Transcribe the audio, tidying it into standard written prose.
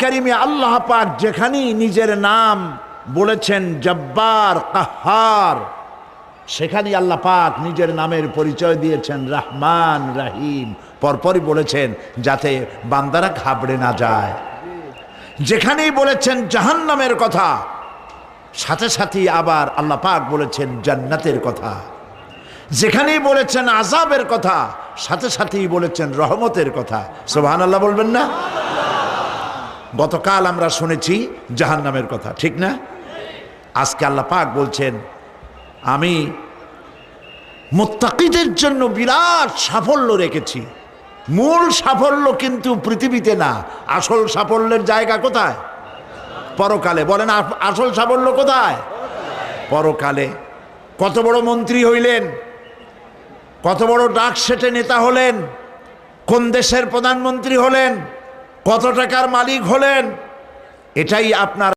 কারিমে আল্লাহ পাক যেখানেই নিজের নাম বলেছেন জব্বার কাহ্হার, সেখানেই আল্লাহ পাক নিজের নামের পরিচয় দিয়েছেন রহমান রহিম, পরপরই বলেছেন যাতে বান্দারা ঘাবড়ে না যায়। যেখানেই বলেছেন জাহান্নামের কথা, সাথে সাথেই আবার আল্লাহ পাক বলেছেন জান্নাতের কথা। যেখানেই বলেছেন আযাবের কথা, সাথে সাথেই বলেছেন রহমতের কথা। সুবহানাল্লাহ বলবেন না? গতকাল আমরা শুনেছি জাহান্নামের কথা, ঠিক না? আজকে আল্লাহ পাক বলছেন আমি মুত্তাকিদের জন্য বিরাট সাফল্য রেখেছি। মূল সাফল্য কিন্তু পৃথিবীতে না, আসল সাফল্যের জায়গা কোথায়? পরকালে। বলেন আসল সাফল্য কোথায়? পরকালে। কত বড় মন্ত্রী হইলেন, কত বড় ডাক সেটে নেতা হলেন, কোন দেশের প্রধানমন্ত্রী হলেন, কত টাকার মালিক হলেন, এটাই আপনার